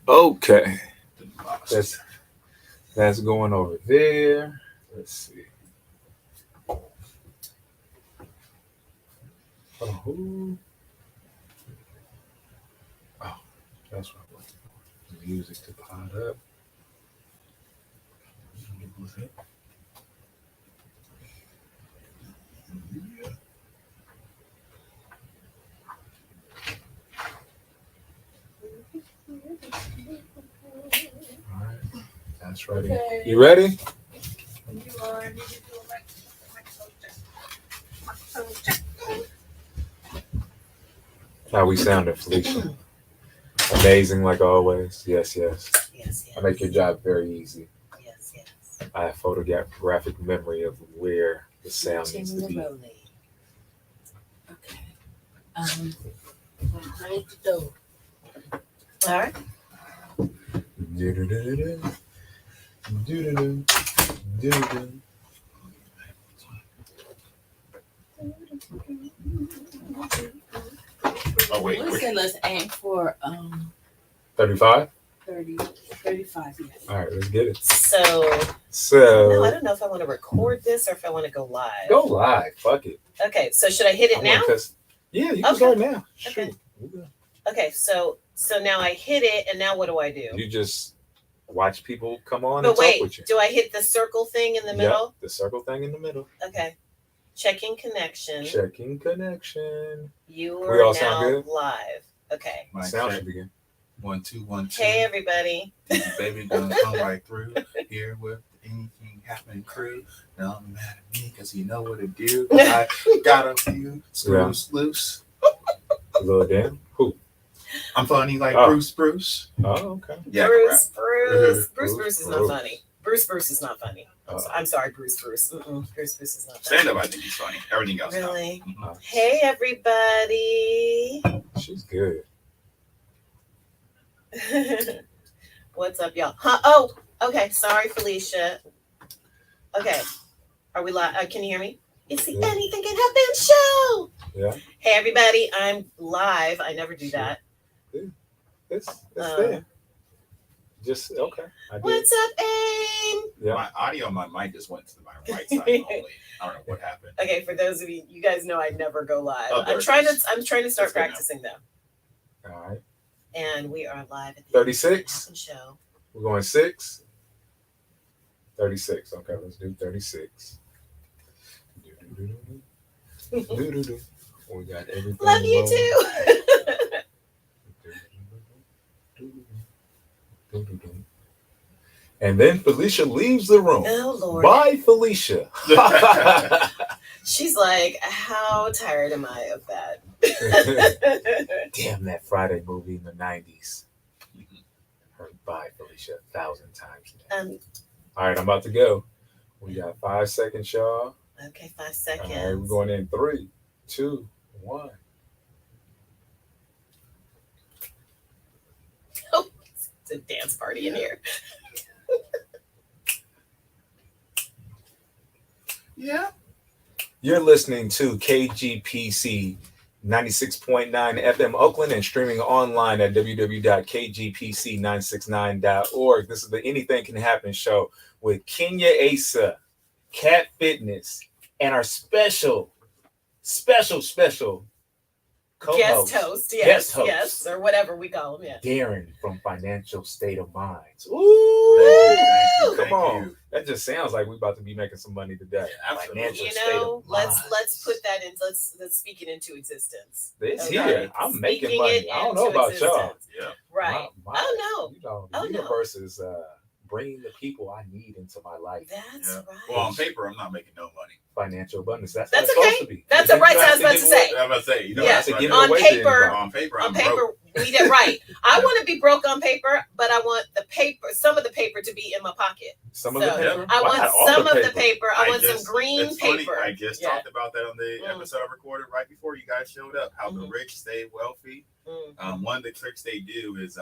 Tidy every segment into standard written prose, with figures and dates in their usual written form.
Okay, that's going over there. Let's see. Oh, oh, that's what I want. Music to pot up. All right, that's ready. Okay. You ready? How we sounding, Felicia? Amazing, like always. Yes, yes. Yes, yes. I make your job very easy. Yes, yes. I have photographic memory of where the sound needs to be. Rolling. Okay. Behind the door. All right. Do-do-do-do-do. Do-do-do. Do-do-do. Oh wait, Let's say let's aim for 35? 30, 35, yes. All right, let's get it. So no, I don't know if I want to record this or if I want to go live. Go live. Fuck it. Okay, so should I hit it now? Yeah, you can start now. Okay. Shoot. Okay, so now I hit it, and now what do I do? You just watch people come on But and wait, talk with you. do I hit the circle thing in the middle? Yep, the circle thing in the middle. Okay. Checking connection. Checking connection. You We all are sound now good? live. Okay. my Sound check. should begin. 1 2 1 2. Hey everybody. This is baby gonna come right through here with anything happening crew. Now I'm mad at me because you know what to do. 'Cause I got a few screws loose. A little damn. Who? I'm funny like Oh. Bruce. Oh, okay. Yeah, Bruce Bruce is not funny. Bruce is not funny. I'm sorry, Bruce. Bruce is not funny. Stand up, I think he's funny. Everything else. no. Really? Mhm. Hey everybody. She's good. What's up, y'all? Huh? Oh, okay. Sorry, Felicia. Okay. Are we live? Can you hear me? It's the Yeah. Anything Can Happen show. Yeah. Hey, everybody. I'm live. I never do that. It's there. Just okay. I did. What's up, Aim? Yeah. My audio on my mic just went to my right side only. I don't know what happened. Okay, for those of you guys know I never go live. Oh, there I'm it trying is. to start That's good now. practicing though. All right. And we are live at the 36? Happen show. We're going 6. 36. Okay, let's do 36. Do-do-do-do. We got everything. Love you rolling. too. And then Felicia leaves the room. Oh Lord. Bye, Felicia. She's like, how tired am I of that? Damn, that Friday movie in the 90s. Heard bye, Felicia, 1,000 times. All right, I'm about to go. We got 5 seconds, y'all. Okay, 5 seconds. All right, we're going in 3, 2, 1. Oh, it's a dance party in here. Yeah. You're listening to KGPC 96.9 FM Oakland and streaming online at www.kgpc969.org. This is the Anything Can Happen show with Kenya Asa, Cat Fitness, and our special co-host, Guest host, or whatever we call him. Yeah. Darrin from Financial State of Minds. Thank Ooh, you, come thank on. you. That just sounds like we're about to be making some money today. Yeah, absolutely. Financial You State know, of let's Minds. put that in. Let's speak it into existence. It's Okay. here. I'm making Speaking money. it I don't know into about y'all. existence. Yeah. Right. Oh no. You know, Oh, the no. universe is bringing the people I need into my life. That's Yeah. right. Well, on paper, I'm not making no money. Financial abundance. That's That's what it's okay. supposed to be. That's You a right. have I was to about give to away- say. I'm about to say, you know, Yeah. that's to right. give it On away to paper- anybody. On paper, On I'm paper, broke. we did right. I want to be broke on paper, but I want the paper, some of the paper to be in my pocket. Some of the So, paper. I Why want not all some of the paper? paper. I want some just- green it's funny, paper. I just Yeah. talked about that on the episode I recorded right before you guys showed up. How the Mhm. rich stay wealthy. Mm. One of the tricks they do is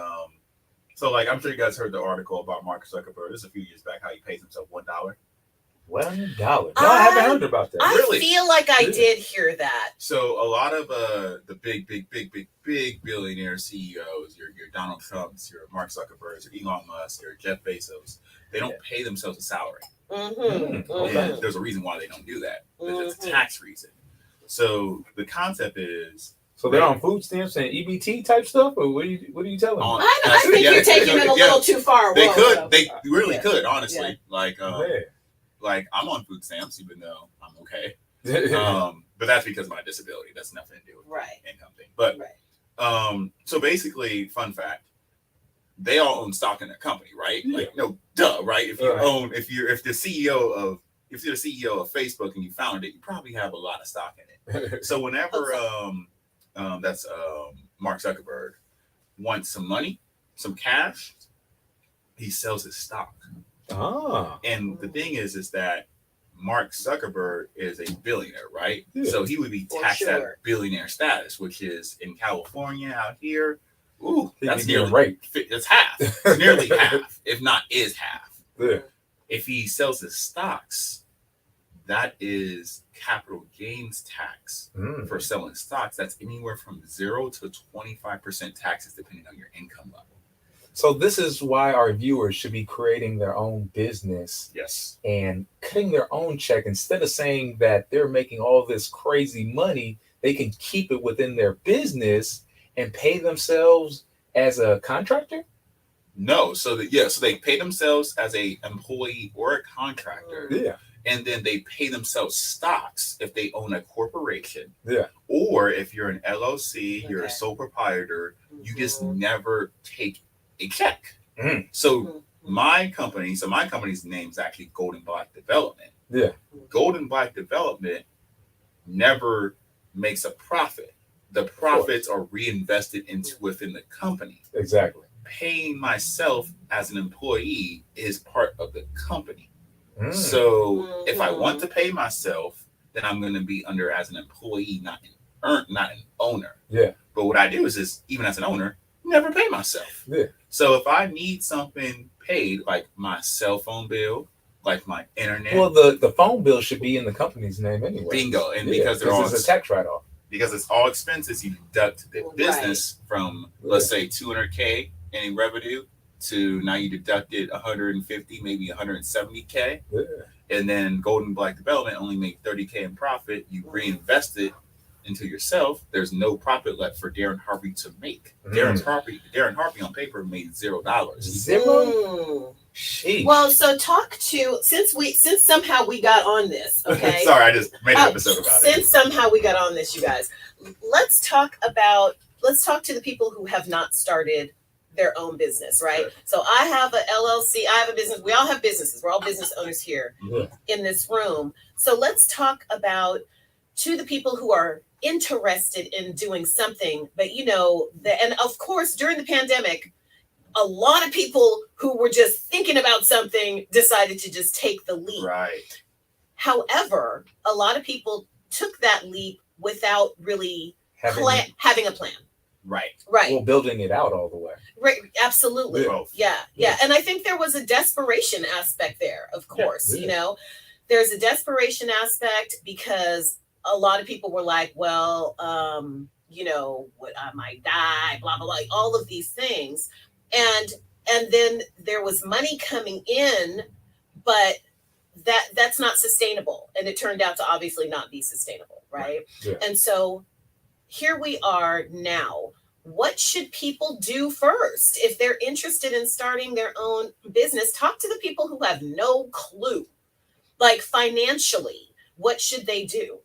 so like I'm sure you guys heard the article about Mark Zuckerberg. This is a few years back how he pays himself $1. $1. No, I haven't heard about that. I Really? feel like I Yeah. did hear that. So a lot of the big billionaire CEOs, your Donald Trumps, your Mark Zuckerbergs, your Elon Musk, your Jeff Bezos, they don't pay themselves a salary. Okay. And there's a reason why they don't do that. It's a tax reason. So the concept is, So they're on food stamps and EBT type stuff, or what are you telling me? I think you're taking it a little too far. They Whoa, could, whoa. they really Yeah. could, honestly. Yeah. Like, Yeah. like I'm on food stamps, even though I'm okay. But that's because of my disability. That's nothing to do with Right. income thing. But Right. so basically, fun fact: they all own stock in their company, right? Yeah. Like, no, duh, right? If you Right. own, if you're the CEO of Facebook and you founded it, you probably have a lot of stock in it. So whenever that's Mark Zuckerberg wants some money, some cash, he sells his stock. Ah. And the thing is that Mark Zuckerberg is a billionaire, right? Yeah. So he would be For taxed sure. at billionaire status, which is in California out here. Ooh, He that's be getting nearly raped. it's half. It's nearly half, if not is half. Yeah. If he sells his stocks, that is capital gains tax for selling stocks. That's anywhere from 0 to 25% taxes, depending on your income level. So this is why our viewers should be creating their own business Yes. and cutting their own check. Instead of saying that they're making all this crazy money, they can keep it within their business and pay themselves as a contractor. No. So they pay themselves as a employee or a contractor. Yeah. And then they pay themselves stocks if they own a corporation. Yeah. Or if you're an LLC, you're a Okay. sole proprietor, you just Mhm. never take a check. Mm. So my company's name is actually Golden Black Development. Yeah. Golden Black Development never makes a profit. The profits are reinvested into within the company. Exactly. Paying myself as an employee is part of the company. Mm. So if I want to pay myself, then I'm going to be under as an employee, not an owner. Yeah. But what I do is even as an owner, never pay myself. Yeah. So if I need something paid, like my cell phone bill, like my internet, Well, the phone bill should be in the company's name anyway. bingo, and Yeah, because they're all it's a tax write-off. because it's all expenses, you deduct the Right. business from, let's say, 200K in revenue to now you deducted 150, maybe 170K. Yeah. And then Golden Black Development only made 30K in profit. You reinvest it into yourself. There's no profit left for Darrin Harvey to make. Darrin Harvey on paper made $0. Zero. Sheesh. Well, so since somehow we got on this, okay? Sorry, I just made an episode about it. Since somehow we got on this, you guys, let's talk to the people who have not started their own business, right? Sure. So I have a LLC, I have a business. We all have businesses. We're all business owners here Yeah. in this room. So let's talk about to the people who are interested in doing something, but and of course during the pandemic, a lot of people who were just thinking about something decided to just take the leap. Right. However, a lot of people took that leap without really having a plan. Right. Right. Well, building it out all the way. Right. Absolutely. Yeah. Yeah. And I think there was a desperation aspect there, of course. Yeah. There's a desperation aspect because a lot of people were like, well, I might die, blah, blah, blah, all of these things. And then there was money coming in, but that's not sustainable. And it turned out to obviously not be sustainable. Right. Yeah. And so here we are now. What should people do first if they're interested in starting their own business? Talk to the people who have no clue, like financially, what should they do?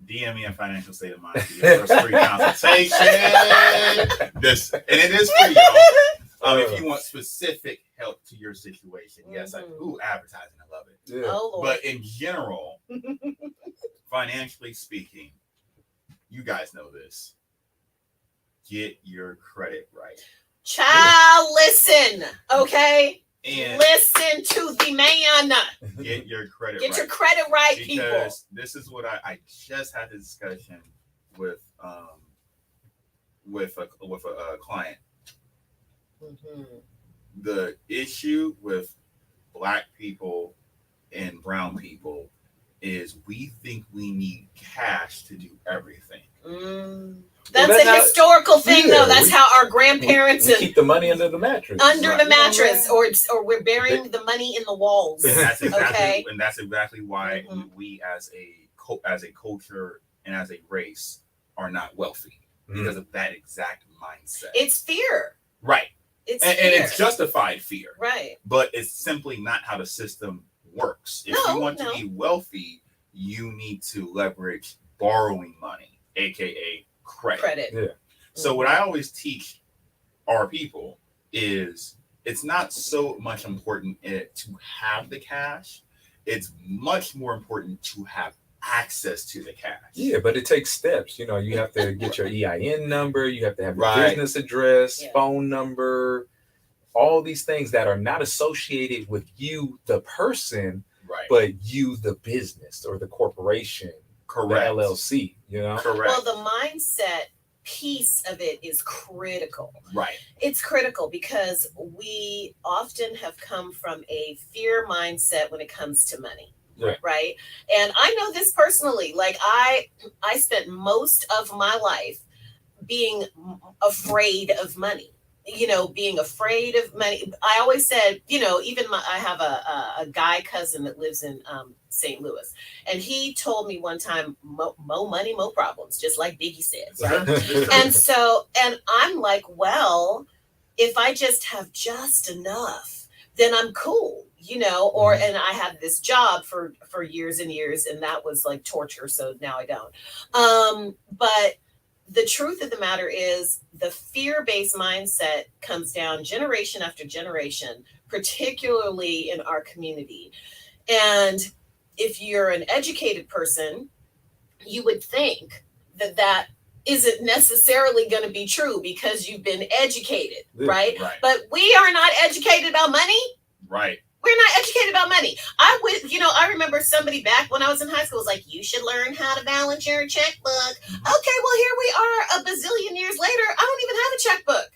DM me a financial state of mind for your first free consultation. And it is free, y'all. If you want specific help to your situation, yes, advertising, I love it. Yeah. Oh, Lord. But in general, financially speaking, you guys know this. Get your credit right. Child, listen, okay? And Listen to the man. get your credit Get right. your credit right, people. Because this is what I just had a discussion with a client. Mm-hmm. The issue with Black people in brown people is we think we need cash to do everything. That's a historical thing, though. That's how our grandparents we keep the money under the mattress. Under the mattress, or we're burying the money in the walls. And that's exactly why we as a culture and as a race are not wealthy because of that exact mindset. It's fear, right? And it's justified fear, right? But it's simply not how the system works. If you want to be wealthy, you need to leverage borrowing money, aka credit. Yeah. So what I always teach our people is it's not so much important to have the cash. It's much more important to have access to the cash. Yeah, but it takes steps. You know, you have to get your EIN number. You have to have your business address, phone number, all these things that are not associated with you, the person, but you, the business or the corporation. Correct. The LLC, you know? Correct. Well, the mindset piece of it is critical. Right. It's critical because we often have come from a fear mindset when it comes to money. Right. And I know this personally. Like I spent most of my life being afraid of money. You know, being afraid of money. I always said, you know, even I have a guy cousin that lives in St. Louis, and he told me one time, "Mo money, mo problems," just like Biggie says. Right? and I'm like, well, if I just have just enough, then I'm cool, you know. Or and I had this job for years and years, and that was like torture. So now I don't. But the truth of the matter is the fear-based mindset comes down generation after generation, particularly in our community. And if you're an educated person, you would think that that isn't necessarily going to be true because you've been educated, right? But we are not educated about money. Right. We're not educated about money. I remember somebody back when I was in high school was like, you should learn how to balance your checkbook. Okay, well, here we are a bazillion years later. I don't even have a checkbook.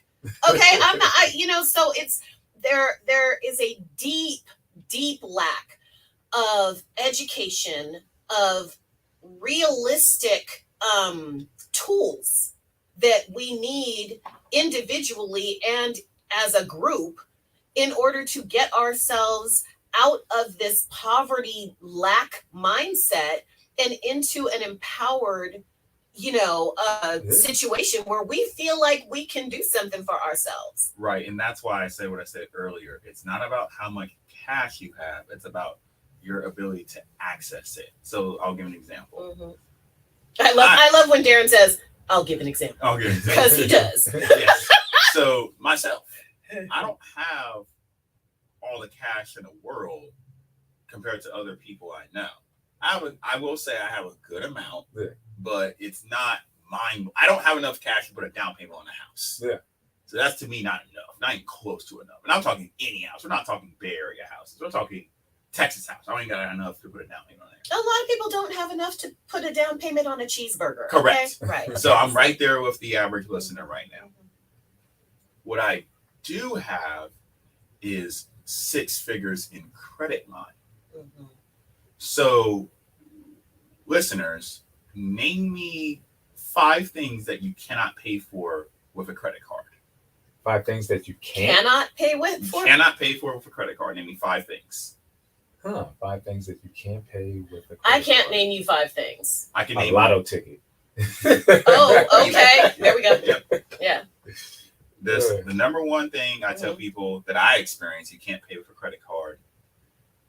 Okay, I'm not, so it's there is a deep lack of education, of realistic tools that we need individually and as a group in order to get ourselves out of this poverty lack mindset and into an empowered, situation where we feel like we can do something for ourselves. Right. And that's why I say what I said earlier. It's not about how much cash you have. It's about your ability to access it. So I'll give an example. I love when Darrin says, I'll give an example. I'll give an example. Because he does. Yes. So myself, I don't have all the cash in the world compared to other people I know. I will say I have a good amount, but it's not mine. I don't have enough cash to put a down payment on a house. Yeah. So that's to me not enough, not even close to enough. And I'm talking any house. We're not talking Bay Area houses. We're talking Texas house. I ain't got enough to put a down payment on there. A lot of people don't have enough to put a down payment on a cheeseburger. Correct. Okay? Right. So I'm right there with the average listener right now. What I do have is 6 figures in credit line. So listeners, name me 5 things that you cannot pay for with a credit card. 5 things that you cannot pay with? Cannot pay for with a credit card. Name me 5 things. 5 things that you can't pay with a credit I can't card. name you 5 things. I can A name lotto ticket. Oh, okay. There we go. Yep. Yeah. The number one thing I tell people that I experience you can't pay with a credit card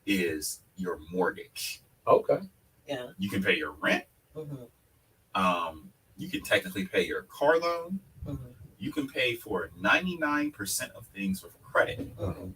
is your mortgage. Okay. Yeah. You can pay your rent. You can technically pay your car loan. You can pay for 99% of things with credit. And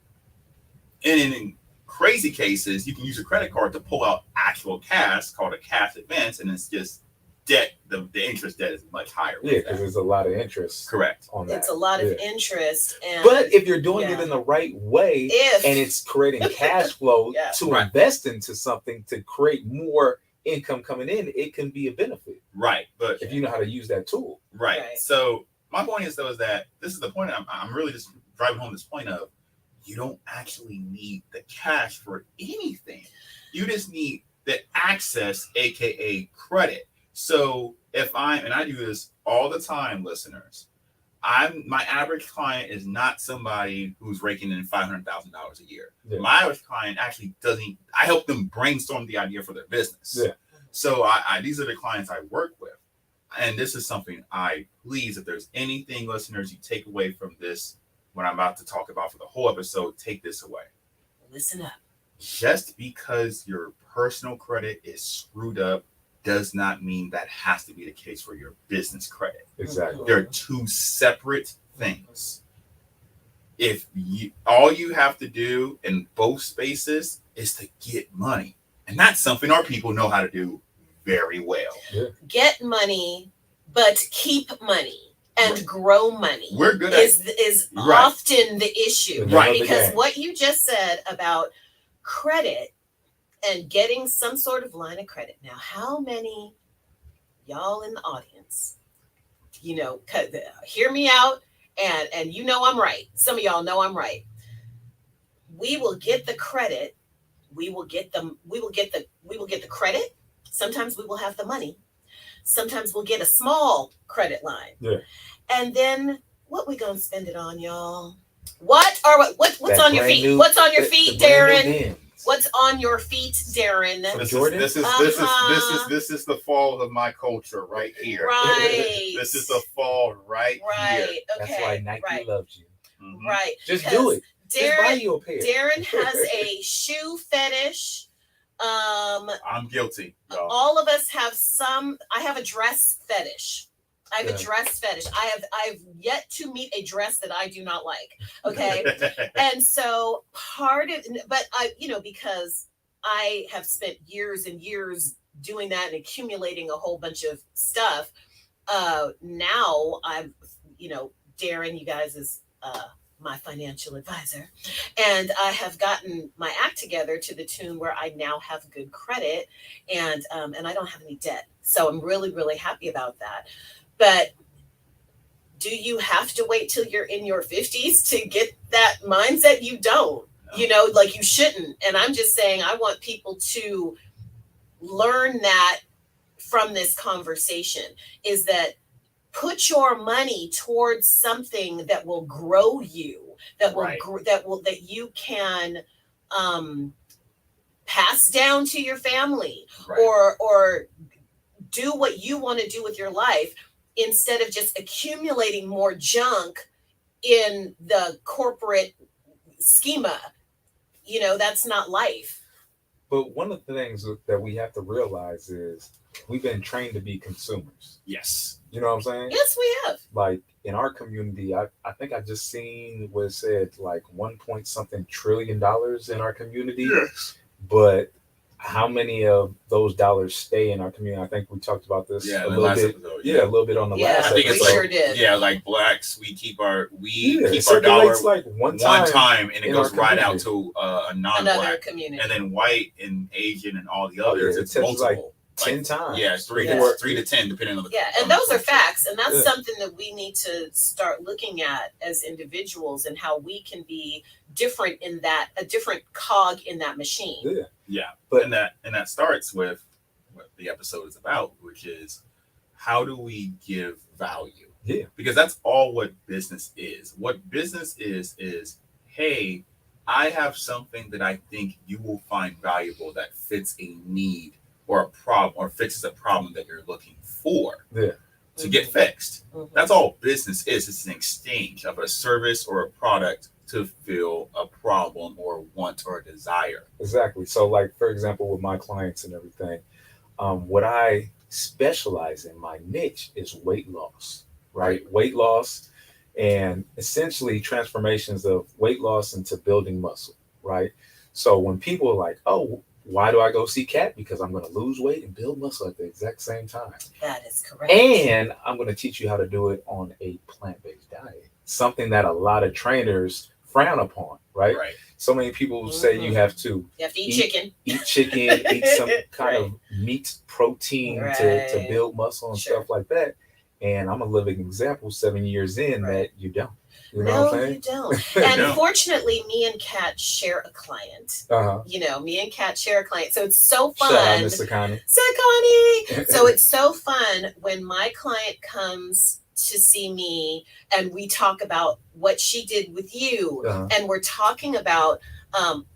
in crazy cases, you can use a credit card to pull out actual cash called a cash advance, and it's just debt. The interest debt is much higher. Yeah, because there's a lot of interest. Correct. On that. It's a lot of interest. But if you're doing it in the right way, and it's creating cash flow to invest into something to create more income coming in, it can be a benefit. Right. But if you know how to use that tool. Right. So my point is though is that this is the point I'm really just driving home this point of you don't actually need the cash for anything. You just need the access, aka credit. So if and I do this all the time, listeners, my average client is not somebody who's raking in $500,000 a year. Yeah. My average client actually doesn't. I help them brainstorm the idea for their business. Yeah. So these are the clients I work with, and this is something please, if there's anything, listeners, you take away from this, what I'm about to talk about for the whole episode, take this away. Listen up. Just because your personal credit is screwed up does not mean that has to be the case for your business credit. Exactly. They're two separate things. All you have to do in both spaces is to get money. And that's something our people know how to do very well. Yeah. Get money, but keep money and grow money. We're good is often the issue. Right. Because what you just said about credit and getting some sort of line of credit. Now, how many y'all in the audience, hear me out, and I'm right. Some of y'all know I'm right. We will get the credit. We will get the credit. Sometimes we will have the money. Sometimes we'll get a small credit line. Yeah. And then what we gonna spend it on, y'all? What's on your feet? What's on your feet, Darrin? What's on your feet, Darrin? This is the fall of my culture right here. Right. This is the fall right here. Okay. That's why Nike loves you. Mm-hmm. Right. Just do it. Darrin, just buy you a pair. Darrin has a shoe fetish. I'm guilty. Y'all. All of us have I have a dress fetish. I have a dress fetish. I've yet to meet a dress that I do not like. Okay. And so because I have spent years and years doing that and accumulating a whole bunch of stuff. Now I'm, Darrin, you guys is my financial advisor, and I have gotten my act together to the tune where I now have good credit and I don't have any debt. So I'm really, really happy about that. But do you have to wait till you're in your 50s to get that mindset? You don't, you shouldn't. And I'm just saying, I want people to learn that from this conversation is that put your money towards something that will grow you, that you can pass down to your family, or do what you want to do with your life instead of just accumulating more junk in the corporate schema. That's not life. But one of the things that we have to realize is we've been trained to be consumers. Yes. You know what I'm saying? Yes, we have. Like in our community, I think I just seen what it said, like 1 trillion in our community. Yes. But how many of those dollars stay in our community? I think we talked about this a little bit. Episode, a little bit on the last I think episode. it's sure did. Yeah, like blacks, we keep our dollar like one time and it goes right out to a non-black another community. And then white and Asian and all the others, it's multiple. Like 10 times. Yeah, it's 3 to 10, depending on the. Yeah, and those are facts, and that's something that we need to start looking at as individuals, and how we can be different in that, a different cog in that machine. Yeah, but and that starts with what the episode is about, which is how do we give value? Yeah, because that's all what business is. What business is, hey, I have something that I think you will find valuable that fits a need or a problem, or fixes a problem that you're looking for to get fixed. Mm-hmm. That's all business is. It's an exchange of a service or a product to fill a problem or want or desire. Exactly. So like, for example, with my clients and everything, what I specialize in, my niche is weight loss, right? Weight loss and essentially transformations of weight loss into building muscle, right? So when people are like, oh, why do I go see Kat? Because I'm going to lose weight and build muscle at the exact same time. That is correct. And I'm going to teach you how to do it on a plant-based diet, something that a lot of trainers frown upon, right? So many people say you have to eat chicken, eat some kind of meat protein to build muscle and stuff like that. And I'm a living example 7 years in that you don't. You know what I'm No, saying? you don't. And fortunately, me and Kat share a client. You know, me and Kat share a client. So it's so fun. Shout out, Mr. Connie. Connie. So it's so fun when my client comes to see me and we talk about what she did with you. And we're talking about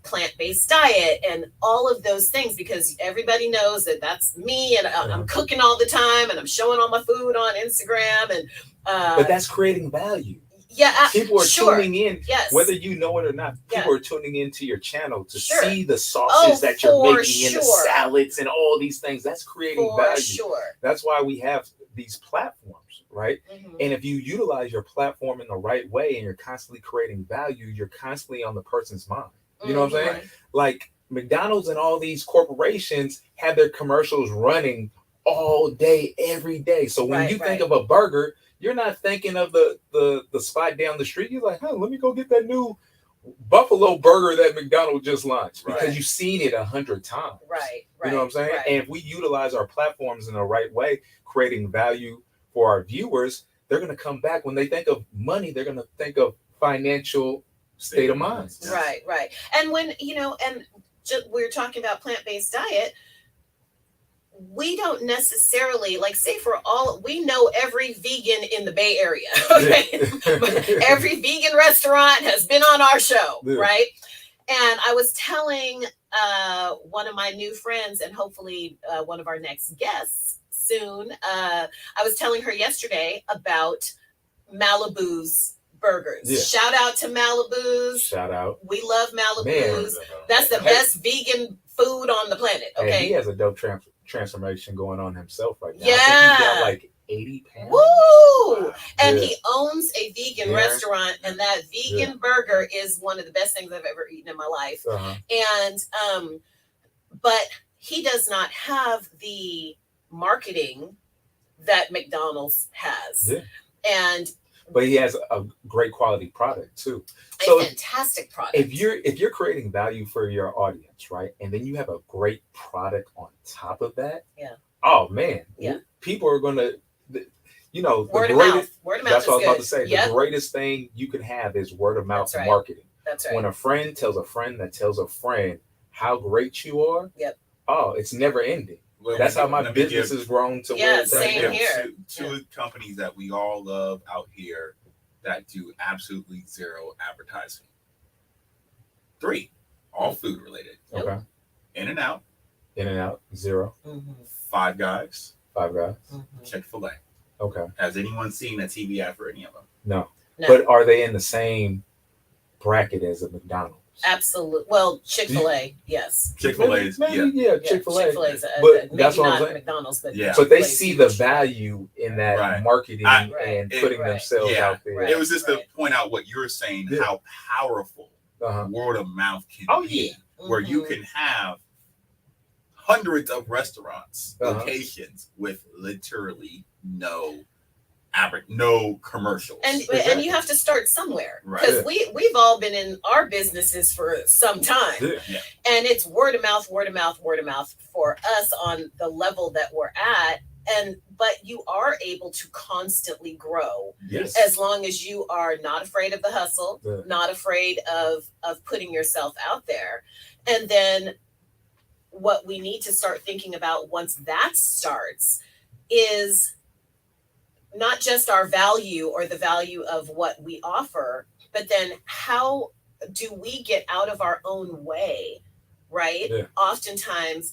plant-based diet and all of those things, because everybody knows that that's me, and I'm cooking all the time and I'm showing all my food on Instagram, and but that's creating value. Yeah, people are tuning in, yes, whether you know it or not. People are tuning into your channel to see the sauces that you're making and the salads and all these things. That's creating value. That's why we have these platforms, right? And if you utilize your platform in the right way and you're constantly creating value, you're constantly on the person's mind. You know what I'm saying? Like McDonald's and all these corporations have their commercials running all day, every day. So when you think of a burger, you're not thinking of the spot down the street. You're like, huh, let me go get that new buffalo burger that McDonald's just launched, because you've seen it 100 times. You know what I'm saying? And if we utilize our platforms in the right way, creating value for our viewers, they're going to come back. When they think of money, they're going to think of financial state of mind. Right. And when, you know, and we're talking about plant-based diet, we don't necessarily, like, say for all, we know every vegan in the Bay Area, okay? Every vegan restaurant has been on our show, right? And I was telling one of my new friends, and hopefully one of our next guests soon, I was telling her yesterday about Malibu's burgers. Shout out to Malibu's. Shout out. We love Malibu's. That's the best vegan food on the planet, okay? And he has a dope transformation going on himself right now. Yeah. I think he's got like 80 pounds. Woo! Wow. And he owns a vegan restaurant, and that vegan burger is one of the best things I've ever eaten in my life. And but he does not have the marketing that McDonald's has. But he has a great quality product too. So a fantastic product. If you're creating value for your audience, right, and then you have a great product on top of that, oh man, people are gonna, you know, word of mouth. Word of mouth. That's what I was about to say. The greatest thing you can have is word of mouth marketing. That's right. When a friend tells a friend that tells a friend how great you are, oh, it's never ending. Well, that's how my business has grown to where it's same here. Two companies that we all love out here that do absolutely zero advertising. 3, all food related. Okay. In-N-Out. In-N-Out, 0. Five Guys. Chick-fil-A. Okay. Has anyone seen a TV ad for any of them? No. But are they in the same bracket as a McDonald's? Absolutely. Well, Chick-fil-A, yes. Chick-fil-A's, Chick-fil-A. Chick-fil-A's, but that's what I'm saying. McDonald's, but but they see the value in that marketing and putting themselves out there. It was just to point out what you're saying, how powerful word of mouth can be, where you can have hundreds of restaurants, locations with literally no commercials, and you have to start somewhere, because we've all been in our businesses for some time, and it's word of mouth for us on the level that we're at, but you are able to constantly grow as long as you are not afraid of the hustle, not afraid of putting yourself out there. And then what we need to start thinking about once that starts is not just our value or the value of what we offer, but then how do we get out of our own way, right? Oftentimes,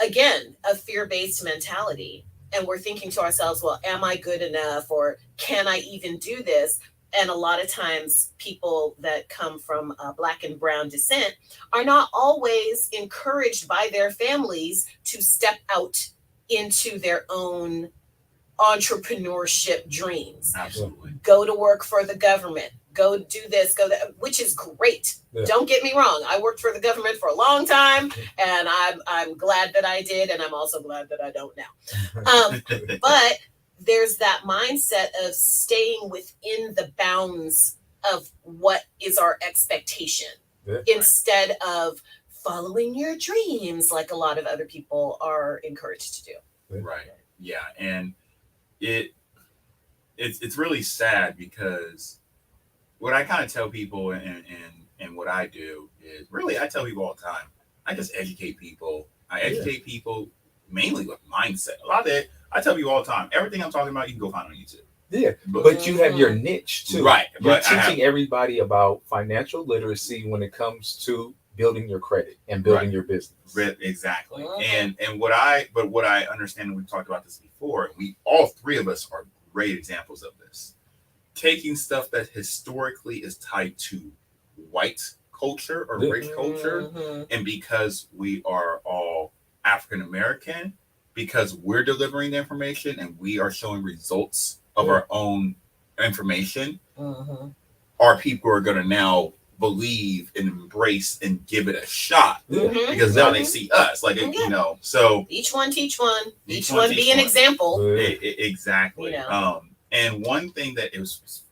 again, a fear-based mentality. And we're thinking to ourselves, well, am I good enough? Or can I even do this? And a lot of times people that come from Black and brown descent are not always encouraged by their families to step out into their own entrepreneurship dreams. Absolutely. Go to work for the government. Go do this, which is great. Don't get me wrong. I worked for the government for a long time, and I'm glad that I did, and I'm also glad that I don't now. But there's that mindset of staying within the bounds of what is our expectation, instead of following your dreams like a lot of other people are encouraged to do. Right. Yeah. And it's really sad because what I kind of tell people, and what I do is really, I tell people all the time, I just educate people. I educate people mainly with mindset. A lot of it, I tell people all the time, everything I'm talking about, you can go find on YouTube. Yeah, but you have your niche too. Right. You're teaching everybody about financial literacy when it comes to building your credit and building your business. Exactly. And what I understand, and we've talked about this before, and all three of us are great examples of this. Taking stuff that historically is tied to white culture or race culture, and because we are all African American, because we're delivering the information and we are showing results of our own information, our people are going to now believe and embrace and give it a shot because now they see us so each one teach one, each one be an example. Exactly. And one thing that it was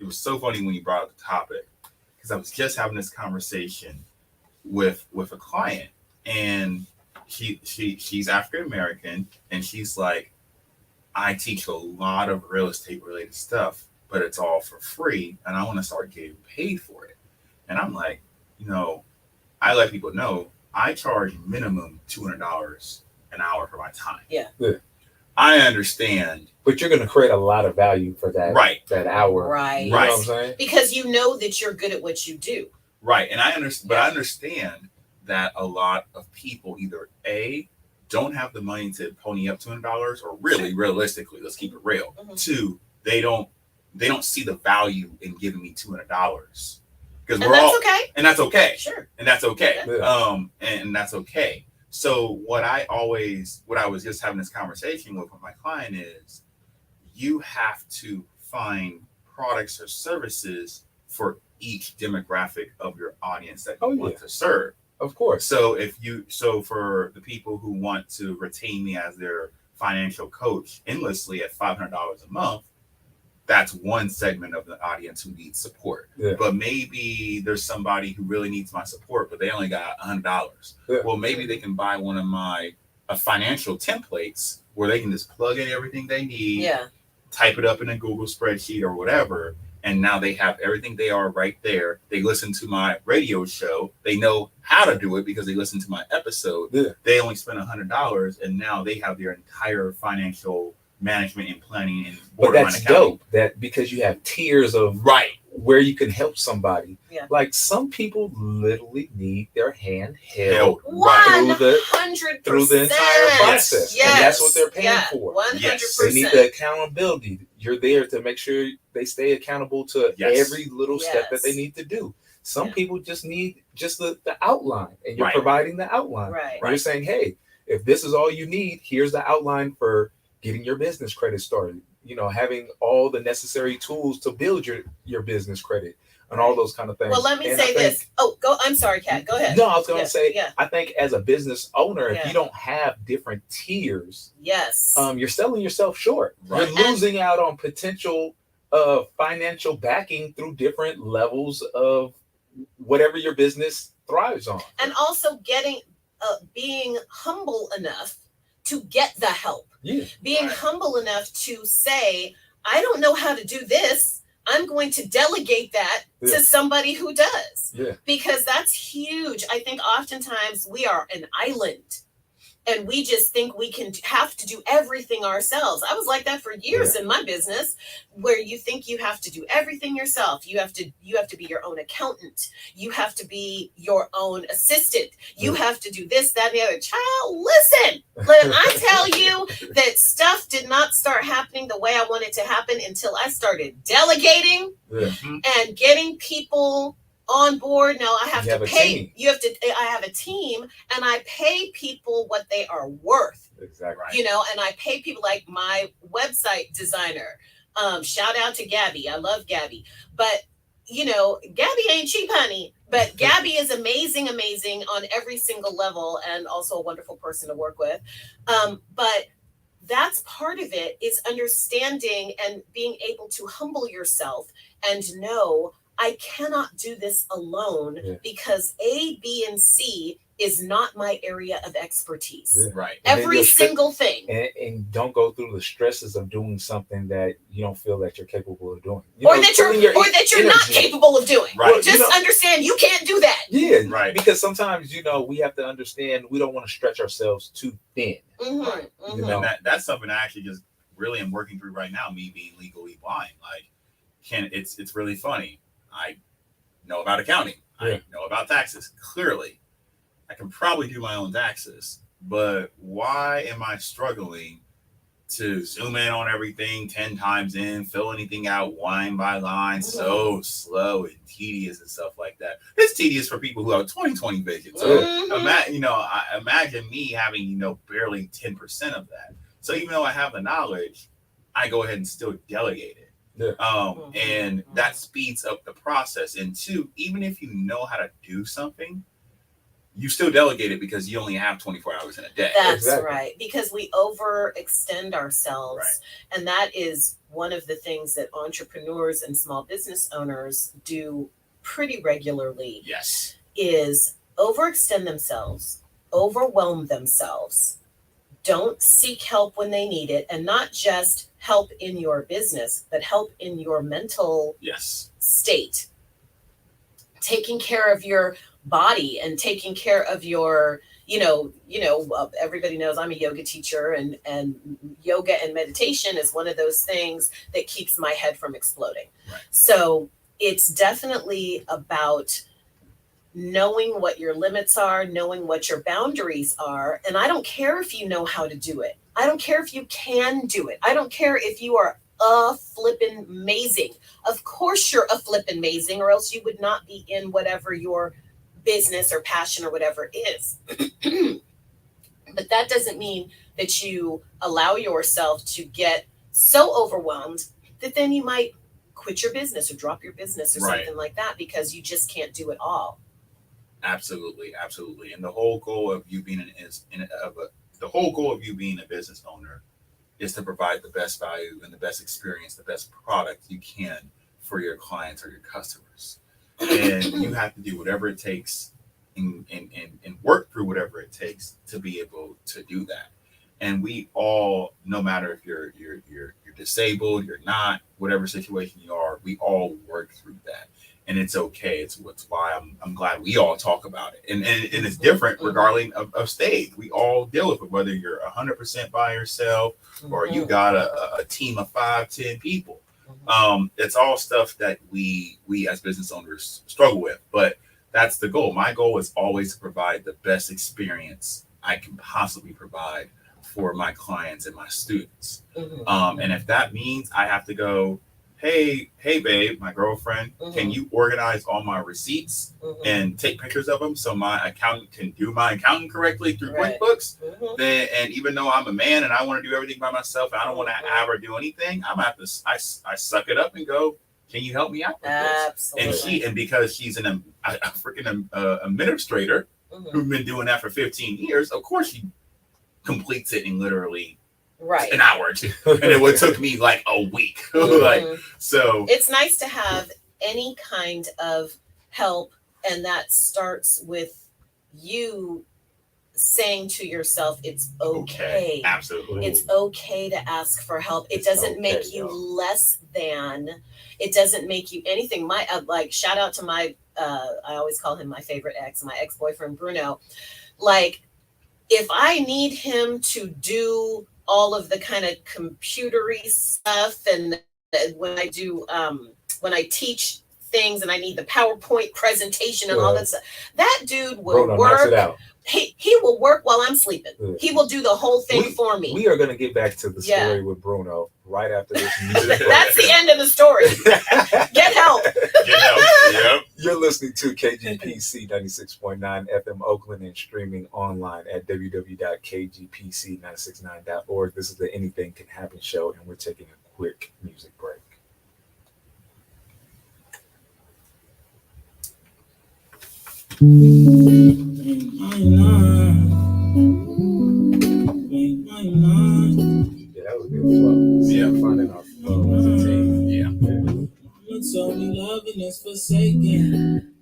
so funny when you brought up the topic, because I was just having this conversation with a client, and she's African American, and she's like, I teach a lot of real estate related stuff, but it's all for free, and I want to start getting paid for it. And I'm like, I let people know I charge minimum $200 an hour for my time. Yeah. I understand. But you're going to create a lot of value for that that hour. Right. You know what I'm saying? Because you know that you're good at what you do. Right. And I understand, but I understand that a lot of people either A, don't have the money to pony up $200, or really, realistically, let's keep it real. Two, they don't see the value in giving me $200. Because and that's okay. Sure. And that's okay. Yeah. And that's okay. So what I was just having this conversation with my client is, you have to find products or services for each demographic of your audience that you want to serve. Of course. So for the people who want to retain me as their financial coach endlessly at $500 a month, that's one segment of the audience who needs support. Yeah. But maybe there's somebody who really needs my support, but they only got $100. Yeah. Well, maybe they can buy one of my financial templates where they can just plug in everything they need, type it up in a Google spreadsheet or whatever, and now they have everything they are right there. They listen to my radio show. They know how to do it because they listen to my episode. Yeah. They only spent $100, and now they have their entire financial management and planning and borderline accounting. But that's dope, that because you have tiers of where you can help somebody. Yeah. Like some people literally need their hand held through the entire process. Yes. And that's what they're paying for. 100%. Yes. They need the accountability. You're there to make sure they stay accountable to every little step that they need to do. Some people just need just the outline, and you're providing the outline. Right. You're saying, hey, if this is all you need, here's the outline for getting your business credit started, having all the necessary tools to build your business credit and all those kind of things. Well, let me say this. Oh, go. I'm sorry, Kat. Go ahead. No, I was going to say, I think as a business owner, if you don't have different tiers, you're selling yourself short. Right. You're losing out on potential financial backing through different levels of whatever your business thrives on. And also being humble enough to get the help. Yeah. Being humble enough to say, I don't know how to do this. I'm going to delegate that to somebody who does. Yeah. Because that's huge. I think oftentimes we are an island and we just think we have to do everything ourselves. I was like that for years in my business, where you think you have to do everything yourself. You have to be your own accountant. You have to be your own assistant. You have to do this, that, and the other. Child, listen, when I tell you that stuff did not start happening the way I wanted to happen until I started delegating and getting people on board. Now I have to pay. I have a team, and I pay people what they are worth. Exactly. And I pay people like my website designer. Shout out to Gabby. I love Gabby. But Gabby ain't cheap, honey. But Gabby is amazing on every single level, and also a wonderful person to work with. But that's part of it, is understanding and being able to humble yourself and know, I cannot do this alone because A, B, and C is not my area of expertise. Right. Every single thing. And don't go through the stresses of doing something that you don't feel that you're capable of doing. Or that you're not capable of doing. Right. Just understand you can't do that. Yeah. Right. Because sometimes, we have to understand we don't want to stretch ourselves too thin. Right. And that's something I actually just really am working through right now, me being legally blind. Like, it's really funny. I know about accounting. I know about taxes. Clearly, I can probably do my own taxes, but why am I struggling to zoom in on everything 10 times in, fill anything out line by line, so slow and tedious and stuff like that? It's tedious for people who have 20/20 vision. So imagine me having, barely 10% of that. So even though I have the knowledge, I go ahead and still delegate it. And that speeds up the process. And two, even if you know how to do something, you still delegate it because you only have 24 hours in a day. That's right. Because we overextend ourselves. Right. And that is one of the things that entrepreneurs and small business owners do pretty regularly. Yes. Is overextend themselves, overwhelm themselves, don't seek help when they need it, and not just help in your business, but help in your mental state. Taking care of your body and taking care of your, everybody knows I'm a yoga teacher, and yoga and meditation is one of those things that keeps my head from exploding. Right. So it's definitely about knowing what your limits are, knowing what your boundaries are. And I don't care if you know how to do it. I don't care if you can do it. I don't care if you are flippin' amazing. Of course you're flippin' amazing, or else you would not be in whatever your business or passion or whatever is. But that doesn't mean that you allow yourself to get so overwhelmed that then you might quit your business or drop your business or something like that because you just can't do it all. Absolutely, absolutely. And the whole goal of you being a business owner is to provide the best value and the best experience, the best product you can for your clients or your customers. And you have to do whatever it takes and work through whatever it takes to be able to do that. And we all, no matter if you're disabled, you're not, whatever situation you are, we all work through that. And it's okay. It's why I'm glad we all talk about it. And it's different regarding of stage. We all deal with it, whether you're 100% by yourself or you got a team of 5-10 people. It's all stuff that we as business owners struggle with, but that's the goal. My goal is always to provide the best experience I can possibly provide for my clients and my students. And if that means I have to go, hey babe, my girlfriend, can you organize all my receipts and take pictures of them so my accountant can do my accounting correctly through QuickBooks? Then, and even though I'm a man and I want to do everything by myself, and I don't want to ever do anything, I'm gonna have to I suck it up and go, can you help me out with this? Absolutely. And because she's a freaking administrator who's been doing that for 15 years, of course she completes it in literally an hour or two, and it took me like a week. So it's nice to have any kind of help, and that starts with you saying to yourself, it's okay. Absolutely. It's okay to ask for help. It doesn't make you less than. It doesn't make you anything. My shout out to my I always call him my favorite ex, my ex-boyfriend Bruno. Like, if I need him to do all of the kind of computery stuff, and when I do when I teach things and I need the PowerPoint presentation and all that stuff, that dude will work. He will work while I'm sleeping. He will do the whole thing for me. We are going to get back to the story with Bruno right after this music. That's the end of the story. Get help. Get help. Yep. You're listening to KGPC 96.9 FM Oakland and streaming online at www.kgpc969.org. This is the Anything Can Happen show, and we're taking a quick music break. Yeah, that was good flow. Yeah, finding our flow as a team. Yeah. Told me loving is for forsaken.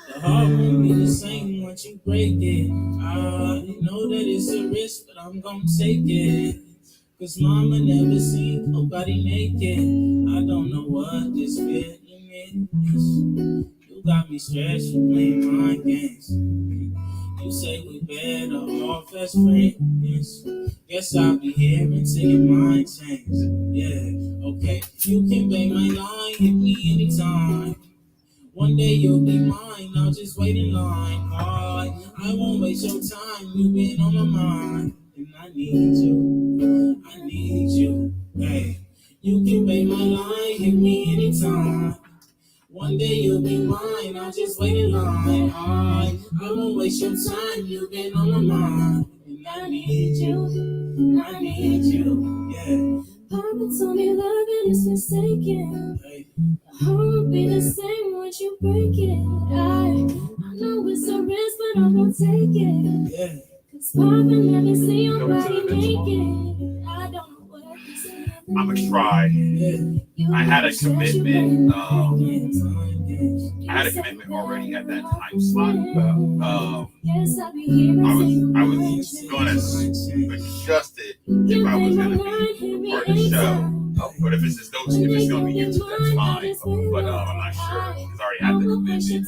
The heart won't be the same once you break it. I know that it's a risk, but I'm gonna take it. Cause mama never seen nobody naked. I don't know what this feeling is. You got me stressed, you playing mind games. You say we better off as friends. Guess I'll be here until your mind changes. Yeah, okay. You can pay my line, hit me anytime. One day you'll be mine, I'll just wait in line. I won't waste your time, you've been on my mind. And I need you, hey. You can pay my line, hit me anytime. One day you'll be mine, I'll just wait in line. I won't waste your time, you've been on my mind. And I need you, yeah. Papa told me loving is forsaken. Hey. The heart won't be the same once you break it. I know it's a risk, but I'm gonna take it. Yeah. Cause Papa never see nobody naked. I don't know what this is. I'm gonna try. I had a commitment. I had a commitment already at that time slot. I was gonna adjust it if I was gonna be part of the show. But if it's gonna be YouTube, that's fine. But I'm not sure. He's already had the commitment.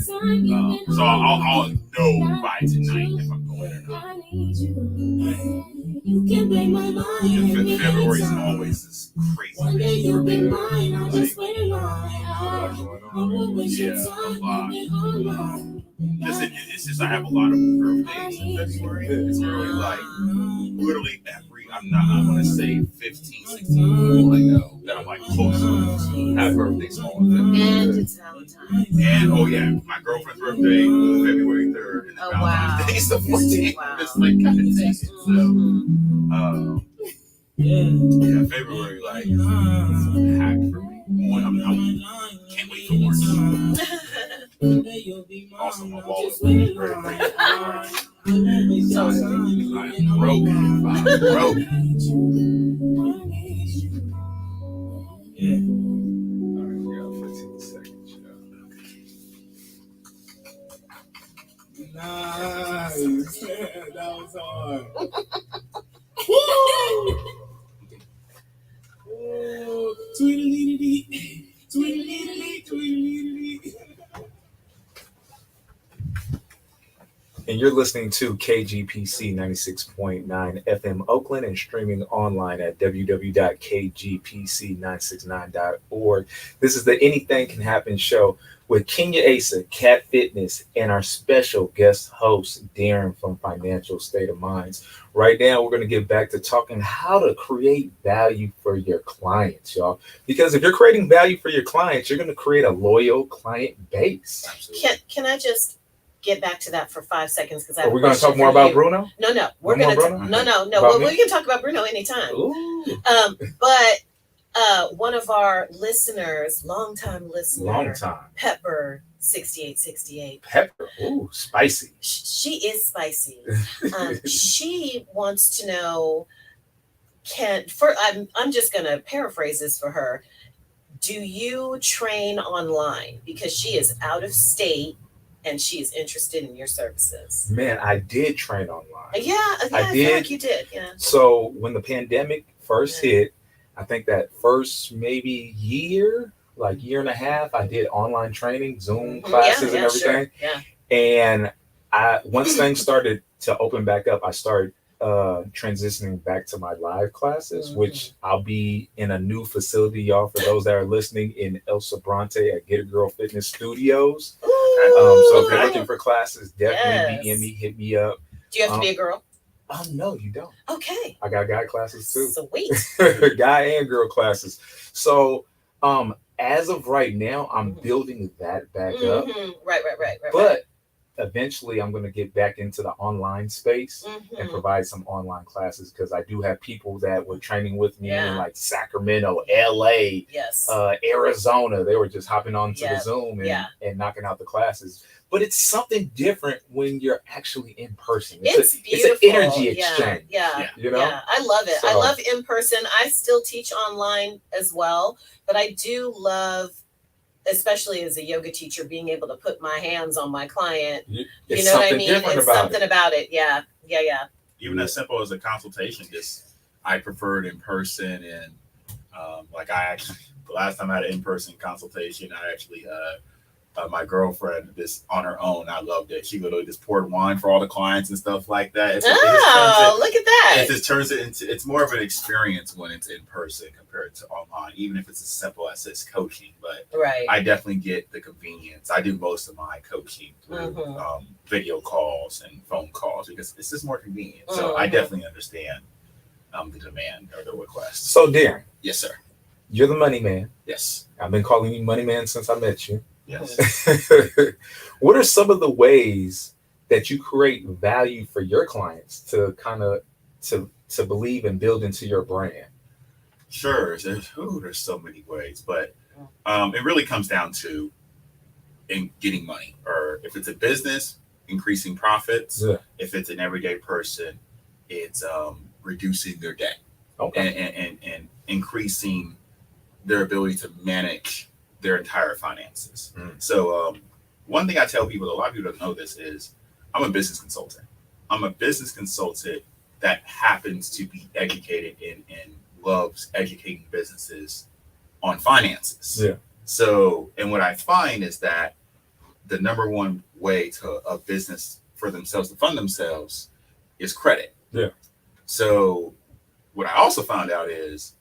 So I'll know by tonight if I'm going or not. You can make my mind. February is always this crazy. One day you'll be mine. I'll just wait in line. It's just I have a lot of birthdays in February. It's really like literally I'm gonna say 15, 16 people I know that I'm like close to have birthdays on. And it's Valentine's. And oh yeah, my girlfriend's birthday February 3rd, and Valentine's Day is the 14th. Wow. It's like kind of taken. So yeah, February like hacked for me. I can't wait for March. Also, my wallet is very great. I'm broke. Yeah. All right, we got 15 seconds. Nice. That was hard. Woo! Tweedledee. And you're listening to KGPC 96.9 FM Oakland and streaming online at www.kgpc969.org. This is the Anything Can Happen show with Kenya Asa, Cat Fitness, and our special guest host, Darrin from Financial State of Minds. Right now, we're going to get back to talking how to create value for your clients, y'all. Because if you're creating value for your clients, you're going to create a loyal client base. Can I just get back to that for 5 seconds? Because are we going to talk more about Bruno? No. We're going to no. Well, we can talk about Bruno anytime. But one of our listeners, longtime listener, Pepper 6868. Pepper, ooh, spicy. She is spicy. She wants to know, I'm just going to paraphrase this for her. Do you train online? Because she is out of state and she is interested in your services. Man, I did train online. Yeah, I feel like you did. Yeah. So when the pandemic first hit, I think that first maybe year and a half, I did online training, Zoom classes and everything. Sure. Yeah. And once things started to open back up, I started transitioning back to my live classes, which I'll be in a new facility, y'all, for those that are listening, in El Sobrante at Get a Girl Fitness Studios. So if you're looking for classes, definitely DM me, hit me up. Do you have to be a girl? No, you don't. Okay. I got guy classes too. Sweet. Guy and girl classes. So as of right now, I'm building that back up. Right. But eventually I'm going to get back into the online space and provide some online classes, because I do have people that were training with me in like Sacramento, LA, Arizona. They were just hopping onto the Zoom and knocking out the classes. But it's something different when you're actually in person. It's beautiful. It's an energy exchange. You know? Yeah, I love it. So, I love in person. I still teach online as well, but I do love especially as a yoga teacher, being able to put my hands on my client. It's know what I something mean? different It's about something it. about it. Yeah. Even as simple as a consultation, I preferred in person, and like I actually the last time I had an in-person consultation, I actually my girlfriend just on her own. I loved it. She literally just poured wine for all the clients and stuff like that. Look at that. It just turns it into, it's more of an experience when it's in person compared to online, even if it's as simple as it's coaching. But right. I definitely get the convenience. I do most of my coaching through video calls and phone calls because it's just more convenient. So I definitely understand the demand or the request. So, Darrin. Yes, sir. You're the money man. Yes. I've been calling you money man since I met you. Yes. What are some of the ways that you create value for your clients to kind of to believe and build into your brand? Sure. There's so many ways, but it really comes down to getting money, or if it's a business, increasing profits. Yeah. If it's an everyday person, it's reducing their debt, and increasing their ability to manage their entire finances. So one thing I tell people, a lot of people don't know this, is I'm a business consultant. I'm a business consultant that happens to be educated and loves educating businesses on finances. Yeah. So, and what I find is that the number one way to a business for themselves to fund themselves is credit. Yeah. So what I also found out is,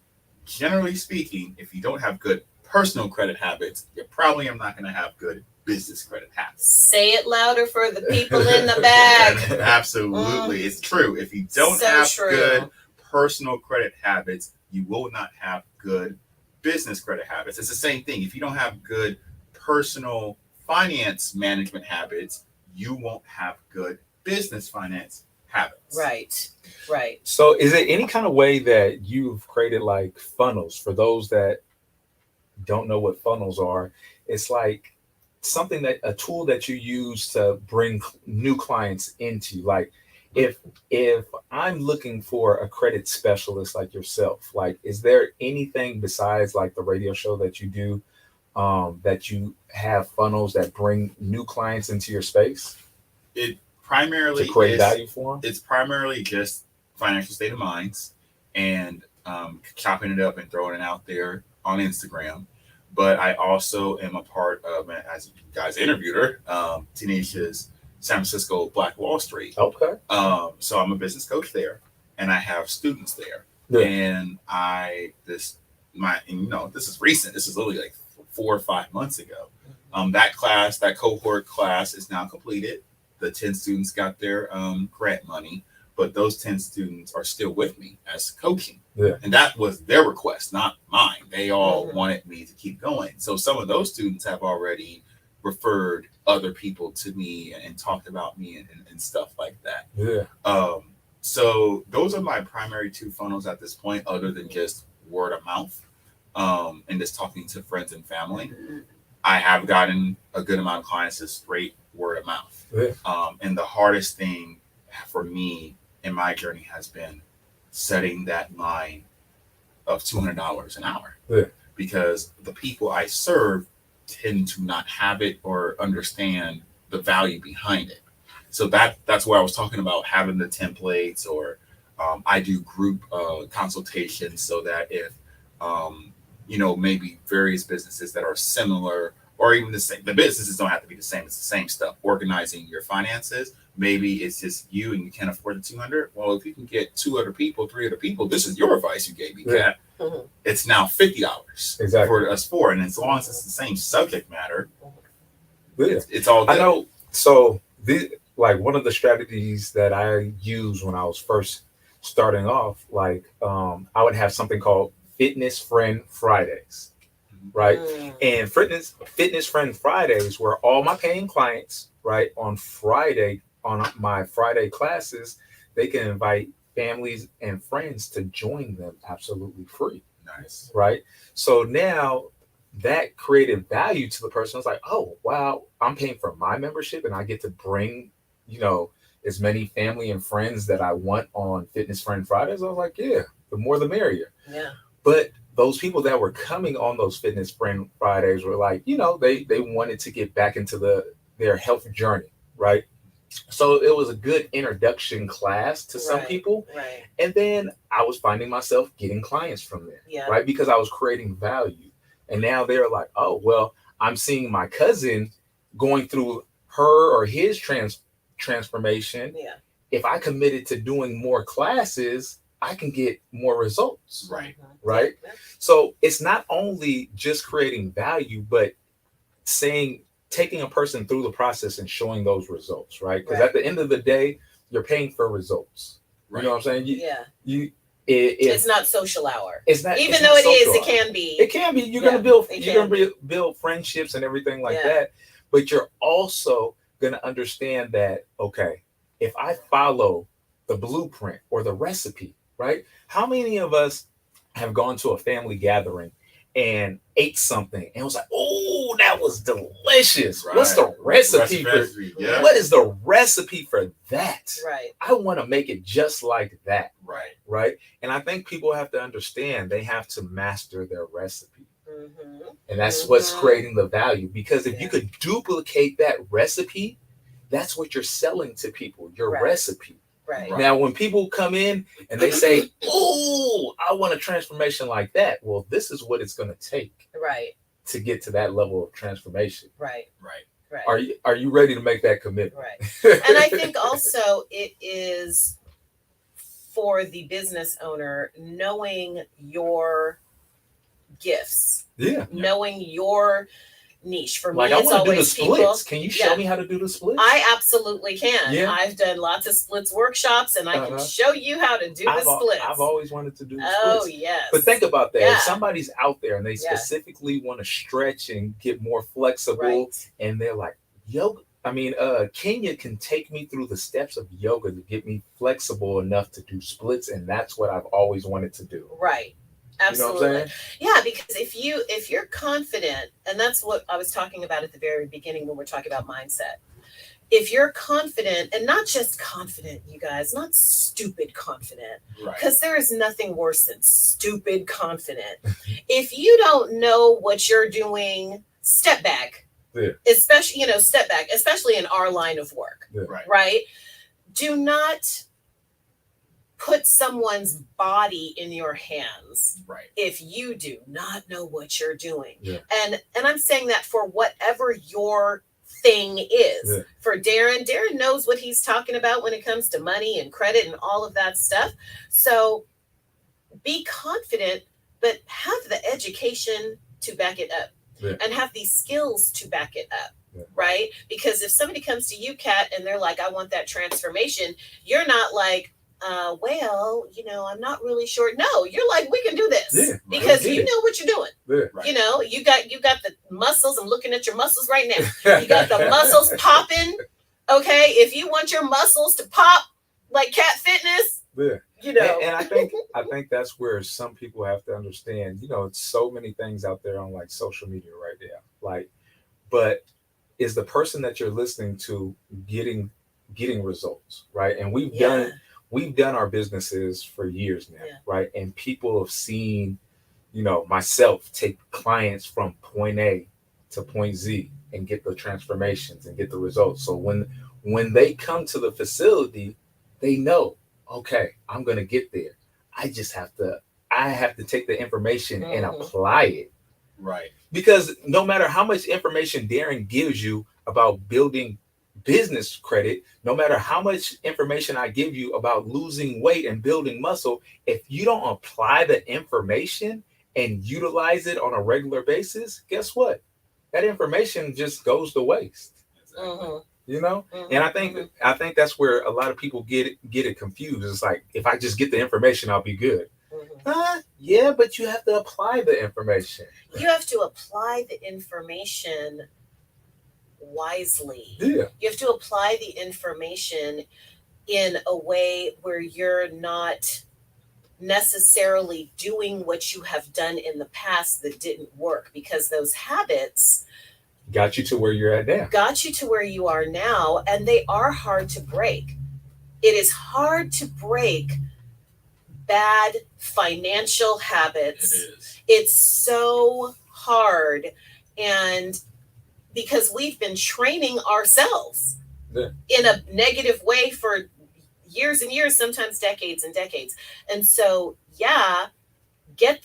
generally speaking, if you don't have good personal credit habits, you probably are not going to have good business credit habits. Say it louder for the people in the back. Absolutely. It's true. If you don't have good personal credit habits, you will not have good business credit habits. It's the same thing. If you don't have good personal finance management habits, you won't have good business finance habits. Right. So is there any kind of way that you've created like funnels for those that don't know what funnels are? It's like something that a tool that you use to bring new clients into, like if I'm looking for a credit specialist like yourself, like is there anything besides like the radio show that you do that you have funnels that bring new clients into your space? It primarily to create value for them? It's primarily just financial state of minds and chopping it up and throwing it out there on Instagram. But I also am a part of, as you guys interviewed her, Tanisha's San Francisco Black Wall Street. Okay. So I'm a business coach there, and I have students there. Yeah. And this is recent. This is literally like 4 or 5 months ago. That cohort class is now completed. The 10 students got their grant money, but those 10 students are still with me as coaching. Yeah. And that was their request, not mine. They all wanted me to keep going. So some of those students have already referred other people to me and talked about me and stuff like that. Yeah. So those are my primary 2 funnels at this point, other than just word of mouth and just talking to friends and family. I have gotten a good amount of clients as straight word of mouth. Yeah. And the hardest thing for me in my journey has been setting that line of $200 an hour. Yeah. Because the people I serve tend to not have it or understand the value behind it. So that's where I was talking about having the templates, or I do group consultations so that if maybe various businesses that are similar or even the same, the businesses don't have to be the same, it's the same stuff, organizing your finances. Maybe it's just you and you can't afford the 200. Well, if you can get 2 other people, 3 other people, this is your advice you gave me, Kat. It's now $50 for us 4. And as long as it's the same subject matter, it's all good. I know. So one of the strategies that I used when I was first starting off, I would have something called Fitness Friend Fridays. Right. And Fitness Friend Fridays were all my paying clients, right? On Friday, on my Friday classes, they can invite families and friends to join them absolutely free. Nice. Right. So now that created value to the person. I was like, oh, wow, I'm paying for my membership and I get to bring, as many family and friends that I want on Fitness Friend Fridays. I was like, yeah, the more the merrier. Yeah. But those people that were coming on those fitness friend Fridays were like, they wanted to get back into their health journey, right? So it was a good introduction class to some people. Right. And then I was finding myself getting clients from there, Yeah. right? Because I was creating value. And now they're like, oh, well, I'm seeing my cousin going through her or his transformation. Yeah. If I committed to doing more classes, I can get more results. Right. Right. Yeah. So it's not only just creating value, but taking a person through the process and showing those results, right? Because at the end of the day, you're paying for results. Right. You know what I'm saying? It's not social hour. It's not, even though it is, it can be. It can be. You're gonna build friendships and everything like that. But you're also gonna understand that, okay, if I follow the blueprint or the recipe, right? How many of us have gone to a family gathering and ate something and was like, oh, that was delicious. Right. What's the recipe for what is the recipe for that? Right. I want to make it just like that. Right. Right. And I think people have to understand they have to master their recipe. Mm-hmm. And that's what's creating the value. Because if you could duplicate that recipe, that's what you're selling to people, your recipe. Right. Now, when people come in and they say, oh, I want a transformation like that. Well, this is what it's going to take to get to that level of transformation. Right. Are you ready to make that commitment? Right. And I think also it is for the business owner knowing your gifts. Yeah. Knowing your niche. For me, like, it's I want to do the always splits. people. Can you show me how to do the splits? I absolutely can. Yeah. I've done lots of splits workshops, and I can show you how to do the splits. I've always wanted to do the splits. Oh, yes. But think about that. If somebody's out there and they specifically want to stretch and get more flexible, and they're like, yoga, Kenya can take me through the steps of yoga to get me flexible enough to do splits, and that's what I've always wanted to do. Right. Absolutely. You know what I'm saying? Yeah, because if you're confident, and that's what I was talking about at the very beginning when we're talking about mindset. If you're confident, and not just confident, you guys, not stupid confident, because there is nothing worse than stupid confident. If you don't know what you're doing, step back. Yeah. Especially, step back, especially in our line of work. Yeah. Right? Do not put someone's body in your hands if you do not know what you're doing. Yeah. And I'm saying that for whatever your thing is. Yeah. For Darrin knows what he's talking about when it comes to money and credit and all of that stuff. So be confident, but have the education to back it up and have the skills to back it up. Yeah. Right? Because if somebody comes to you, Kat, and they're like, I want that transformation, you're not like, I'm not really sure. No, you're like, we can do this because you know what you're doing. Yeah. You got the muscles. I'm looking at your muscles right now. You got the muscles popping. Okay. If you want your muscles to pop like Cat Fitness, and I think that's where some people have to understand, it's so many things out there on like social media right now. Like, but is the person that you're listening to getting results, right? And we've done our businesses for years now, right? And people have seen, myself take clients from point A to point Z and get the transformations and get the results. So when they come to the facility, they know, okay, I'm going to get there. I have to take the information and apply it. Right. Because no matter how much information Darrin gives you about building business credit, no matter how much information I give you about losing weight and building muscle, if you don't apply the information and utilize it on a regular basis, guess what? That information just goes to waste. Mm-hmm. And I think that's where a lot of people get it confused. It's like, if I just get the information, I'll be good. Yeah, but you have to apply the information. You have to apply the information wisely. Yeah. You have to apply the information in a way where you're not necessarily doing what you have done in the past that didn't work, because those habits got you to where you're at now. Got you to where you are now, and they are hard to break. It is hard to break bad financial habits. It is. It's so hard. And because we've been training ourselves in a negative way for years and years, sometimes decades and decades. And so, get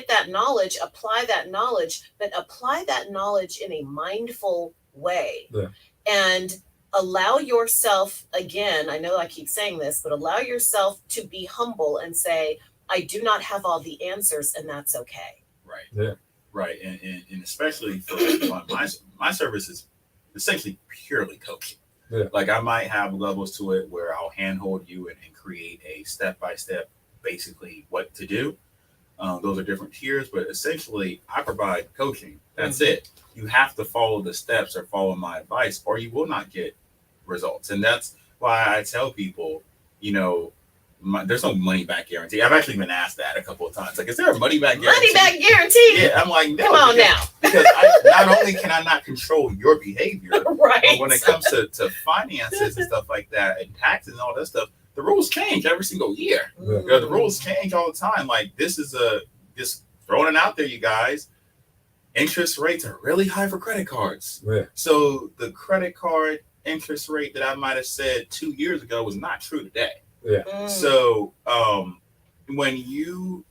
that knowledge, apply that knowledge, but apply that knowledge in a mindful way. And allow yourself, again, I know I keep saying this, but allow yourself to be humble and say, I do not have all the answers, and that's okay. Right. Right. And especially for my service is essentially purely coaching. Like I might have levels to it where I'll handhold you and create a step-by-step, basically what to do. Those are different tiers, but essentially I provide coaching. That's it. You have to follow the steps or follow my advice, or you will not get results. And that's why I tell people, there's no money back guarantee. I've actually been asked that a couple of times. Like, is there a money back guarantee? Money back guarantee? Yeah, I'm like, no. Come on now. Because not only can I not control your behavior, right, but when it comes to finances and stuff like that, and taxes and all that stuff, the rules change every single year. The rules change all the time. Like, this is just throwing it out there, you guys. Interest rates are really high for credit cards. So the credit card interest rate that I might have said 2 years ago was not true today. So when you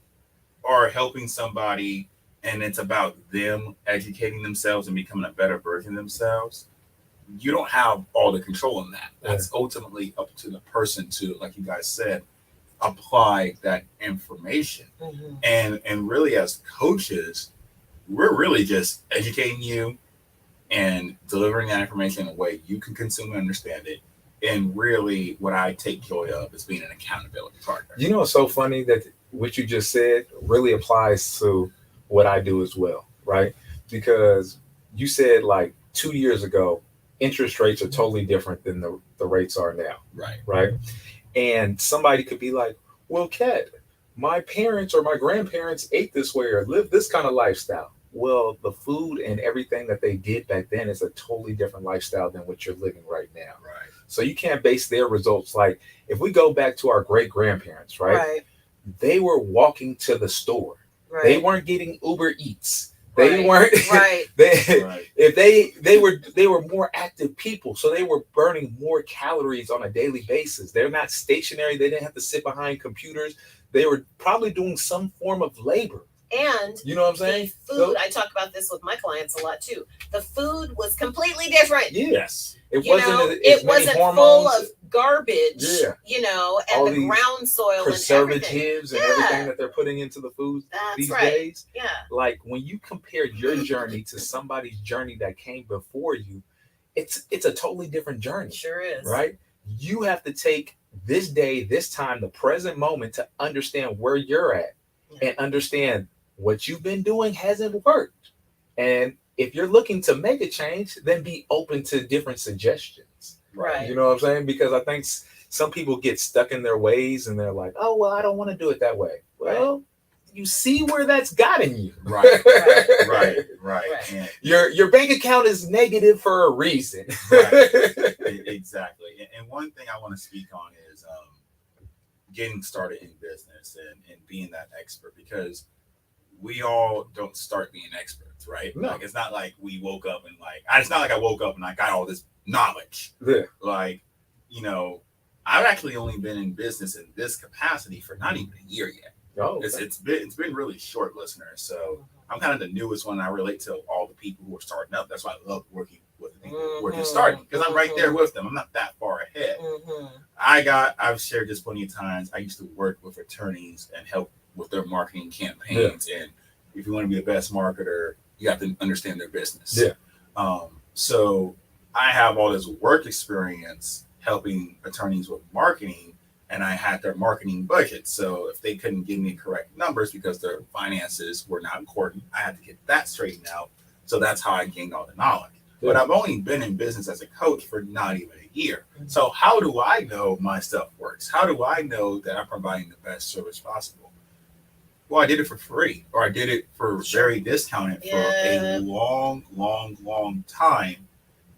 are helping somebody and it's about them educating themselves and becoming a better version of themselves, you don't have all the control in that. That's ultimately up to the person to, like you guys said, apply that information. And really, as coaches, we're really just educating you and delivering that information in a way you can consume and understand it. And really, what I take joy of is being an accountability partner. It's so funny that what you just said really applies to what I do as well, right? Because you said like 2 years ago, interest rates are totally different than the rates are now. Right. And somebody could be like, well, Kat, my parents or my grandparents ate this way or lived this kind of lifestyle. Well, the food and everything that they did back then is a totally different lifestyle than what you're living right now. So you can't base their results. Like if we go back to our great grandparents, right? They were walking to the store. They weren't getting Uber Eats. They weren't. If they were more active people, so they were burning more calories on a daily basis. They're not stationary. They didn't have to sit behind computers. They were probably doing some form of labor. And you know what I'm saying? The food, I talk about this with my clients a lot too. The food was completely different. Yes. It wasn't full of garbage, and all the ground soil preservatives and everything that they're putting into the food these days. Yeah. Like when you compare your journey to somebody's journey that came before you, it's a totally different journey. Sure is. Right? You have to take this day, this time, the present moment to understand where you're at and understand what you've been doing hasn't worked. And if you're looking to make a change, then be open to different suggestions. Right. You know what I'm saying? Because I think some people get stuck in their ways and they're like, oh, well, I don't want to do it that way. Well, you see where that's gotten you. Right. And your bank account is negative for a reason. Exactly. And one thing I want to speak on is getting started in business and being that expert, because we all don't start being experts, right? No. Like, it's not like we woke up and it's not like I woke up and I got all this knowledge. Like, I've actually only been in business in this capacity for not even a year yet. It's been really short, listeners. So I'm kind of the newest one. I relate to all the people who are starting up. That's why I love working with the people who are just starting, because I'm right there with them. I'm not that far ahead. I've shared this plenty of times. I used to work with attorneys and help with their marketing campaigns. And if you want to be the best marketer, you have to understand their business. So I have all this work experience helping attorneys with marketing, and I had their marketing budget. So if they couldn't give me correct numbers because their finances were not important, I had to get that straightened out. So that's how I gained all the knowledge. But I've only been in business as a coach for not even a year. So how do I know my stuff works? How do I know that I'm providing the best service possible? Well, I did it for free, or I did it for very discounted for a long time,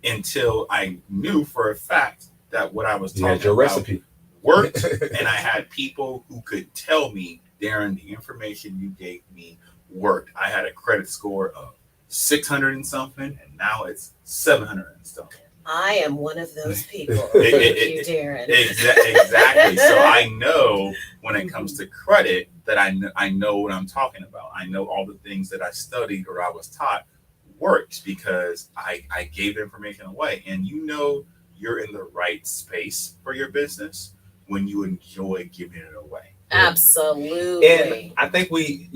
until I knew for a fact that what I was talking about recipe worked, and I had people who could tell me, Darrin, the information you gave me worked. I had a credit score of 600 and something, and now it's 700 and something. I am one of those people. Thank you, Darrin. Exactly. So I know when it comes to credit that I know what I'm talking about. I know all the things that I studied or I was taught worked because I gave information away. And you know you're in the right space for your business when you enjoy giving it away. Absolutely. And I think we,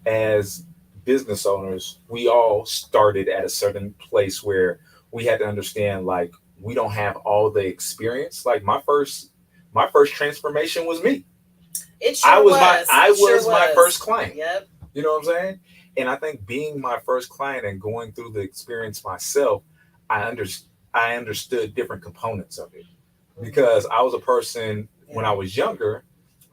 as business owners, we all started at a certain place where we had to understand, like, we don't have all the experience. Like my first transformation was me. It sure was. I was my first client. Yep. You know what I'm saying? And I think being my first client and going through the experience myself, I understood different components of it, because I was a person when I was younger,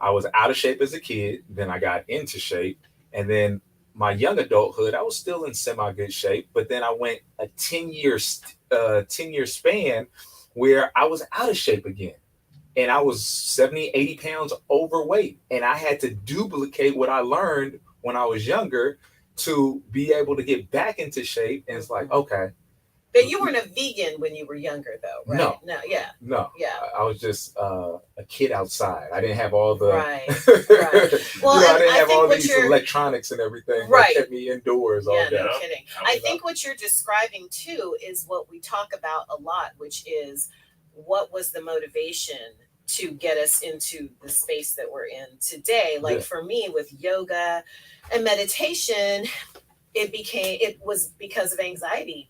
I was out of shape as a kid. Then I got into shape, and then my young adulthood, I was still in semi good shape, but then I went a 10-year span where I was out of shape again. And I was 70, 80 pounds overweight. And I had to duplicate what I learned when I was younger to be able to get back into shape. And it's like, okay. But you weren't a vegan when you were younger, though, right? No. No. I was just a kid outside. I didn't have all the right. Well, I didn't have all these electronics and everything that kept me indoors all day. No kidding. I think what you're describing too is what we talk about a lot, which is what was the motivation to get us into the space that we're in today. Like for me, with yoga and meditation, it was because of anxiety.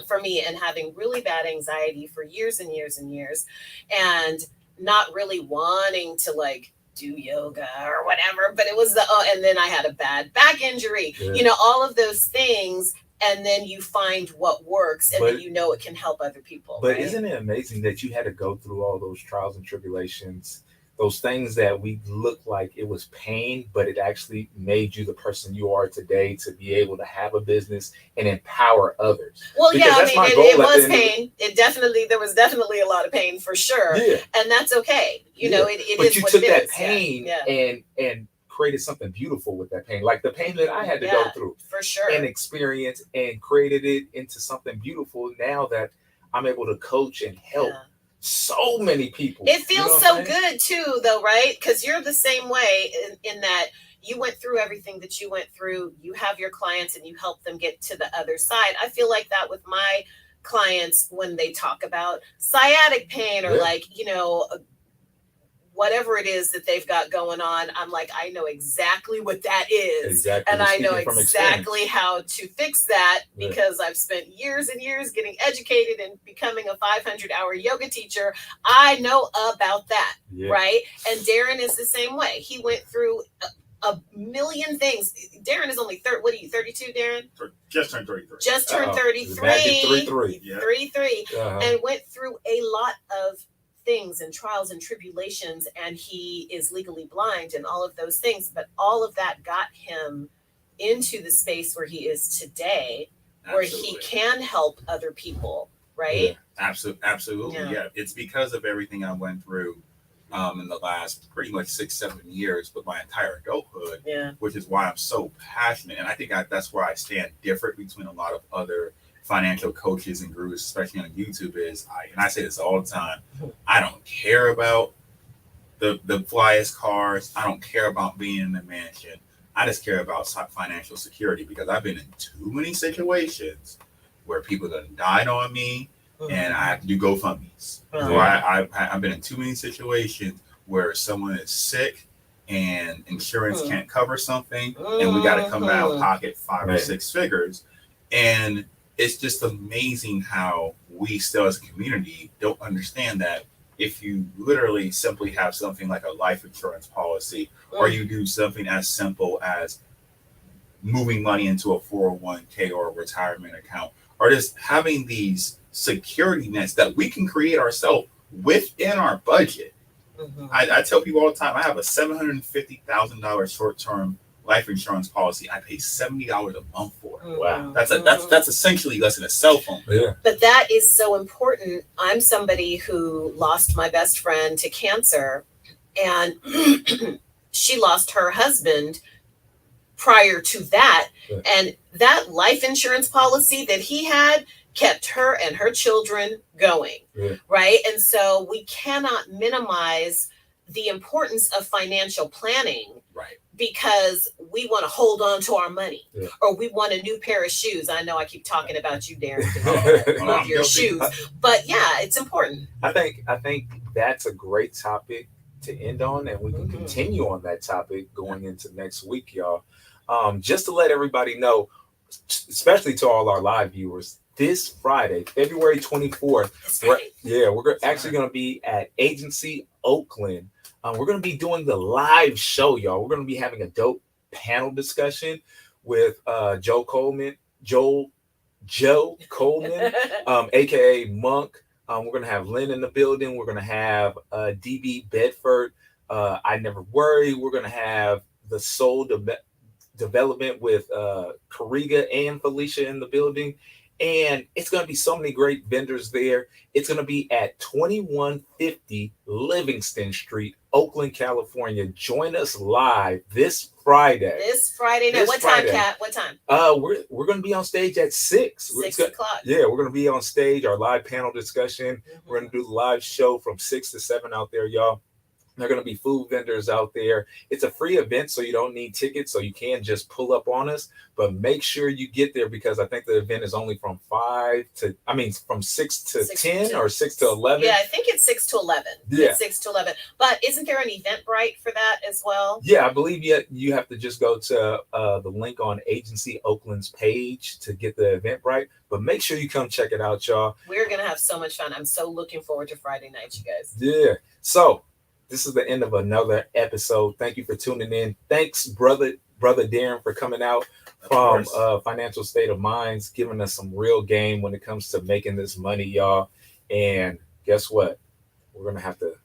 For me, and having really bad anxiety for years and years and years, and not really wanting to like do yoga or whatever, but it was and then I had a bad back injury, all of those things, and then you find what works, and then it can help other people. But isn't it amazing that you had to go through all those trials and tribulations, those things that we look like it was pain, but it actually made you the person you are today to be able to have a business and empower others? Well, it was pain. There was definitely a lot of pain for sure. Yeah. And that's okay. It is what it is. But you took that pain and created something beautiful with that pain. Like the pain that I had to go through. For sure. And experience and created it into something beautiful now that I'm able to coach and help. Yeah. So many people. It feels so good too, though, right? Because you're the same way in that you went through everything that you went through. You have your clients and you help them get to the other side. I feel like that with my clients when they talk about sciatic pain or whatever it is that they've got going on. I'm like, I know exactly what that is. Exactly. And I know exactly how to fix that because I've spent years and years getting educated and becoming a 500-hour yoga teacher. I know about that, right? And Darrin is the same way. He went through a million things. Darrin is only 32, Darrin? Just turned 33. Just turned 33. 33. And went through a lot of things and trials and tribulations, and he is legally blind and all of those things, but all of that got him into the space where he is today. Absolutely. Where he can help other people, right? Absolutely. Yeah. It's because of everything I went through in the last pretty much 6-7 years, but my entire adulthood, which is why I'm so passionate. And I think that's where I stand different between a lot of other financial coaches and gurus, especially on YouTube, and I say this all the time, I don't care about the flyest cars. I don't care about being in the mansion. I just care about financial security, because I've been in too many situations where people have died on me and I have to do GoFundMes. Or I've been in too many situations where someone is sick and insurance can't cover something and we got to come out of pocket 5 or 6 figures. And it's just amazing how we still as a community don't understand that if you literally simply have something like a life insurance policy, or you do something as simple as moving money into a 401k or a retirement account, or just having these security nets that we can create ourselves within our budget. I tell people all the time, I have a $750,000 short-term life insurance policy I pay $70 a month for. Wow. That's essentially less than a cell phone. Yeah. But that is so important. I'm somebody who lost my best friend to cancer, and she lost her husband prior to that. Yeah. And that life insurance policy that he had kept her and her children going. Yeah. Right. And so we cannot minimize the importance of financial planning. Right. Because we want to hold on to our money, yeah. or we want a new pair of shoes. I know I keep talking about you, Darrin, Love your shoes, but yeah, it's important. I think that's a great topic to end on, and we can continue on that topic going into next week, y'all. Just to let everybody know, especially to all our live viewers, this Friday, February 24th, we're actually going to be at Agency Oakland. We're going to be doing the live show, y'all. We're going to be having a dope panel discussion with Joe Coleman, aka Monk. We're going to have Lynn in the building. We're going to have DB Bedford. I Never Worry. We're going to have the Soul Development with Kariga and Felicia in the building. And it's going to be so many great vendors there. It's going to be at 2150 Livingston Street, Oakland, California. Join us live this Friday. This Friday night. What time, Kat? What time? We're going to be on stage at 6. 6 o'clock. Yeah, we're going to be on stage, our live panel discussion. We're going to do the live show from 6 to 7 out there, y'all. There are going to be food vendors out there. It's a free event, so you don't need tickets, so you can just pull up on us. But make sure you get there, because I think the event is only from 6 to 10 or 6 to 11. Yeah, I think it's 6 to 11. Yeah. It's 6 to 11. But isn't there an Eventbrite for that as well? Yeah, I believe you have to just go to the link on Agency Oakland's page to get the Eventbrite. But make sure you come check it out, y'all. We're going to have so much fun. I'm so looking forward to Friday night, you guys. Yeah. So this is the end of another episode. Thank you for tuning in. Thanks, brother Darrin, for coming out from Financial State of Minds, giving us some real game when it comes to making this money, y'all. And guess what? We're going to have to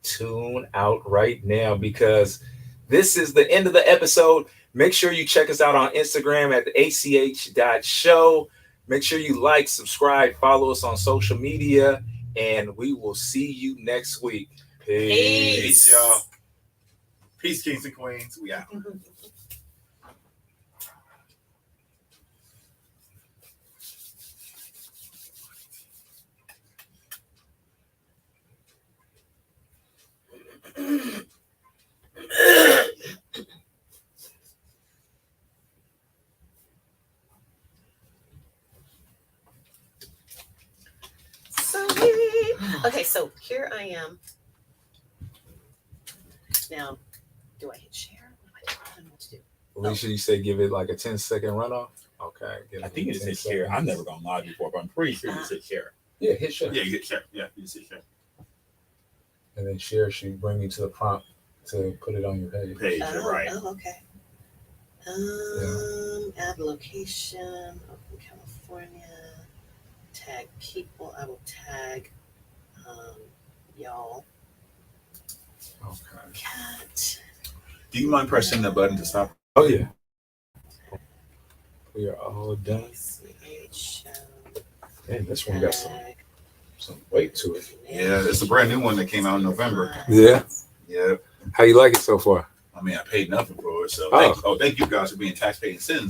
tune out right now, because this is the end of the episode. Make sure you check us out on Instagram at ach.show. Make sure you like, subscribe, follow us on social media. And we will see you next week. Peace, y'all. Peace, kings and queens. We out. Okay, so here I am. Now, do I hit share? I don't know what to do. Alicia, you say give it like a 10-second runoff? Okay. I think you just hit share. I've never gone live before, but I'm pretty sure you just hit share. Yeah, hit share. Yeah, you hit share. Yeah, you just hit share. And then share should bring you to the prompt to put it on your page. Right. Oh, okay. Add location, Oakland, California. Tag people. I will tag y'all. Okay. Cat. Do you mind pressing the button to stop? Oh yeah. We are all done. Man, this one got some weight to it. Yeah, it's a brand new one that came out in November. Yeah. Yeah. How you like it so far? I mean, I paid nothing for it, so thank you guys for being taxpaying citizens.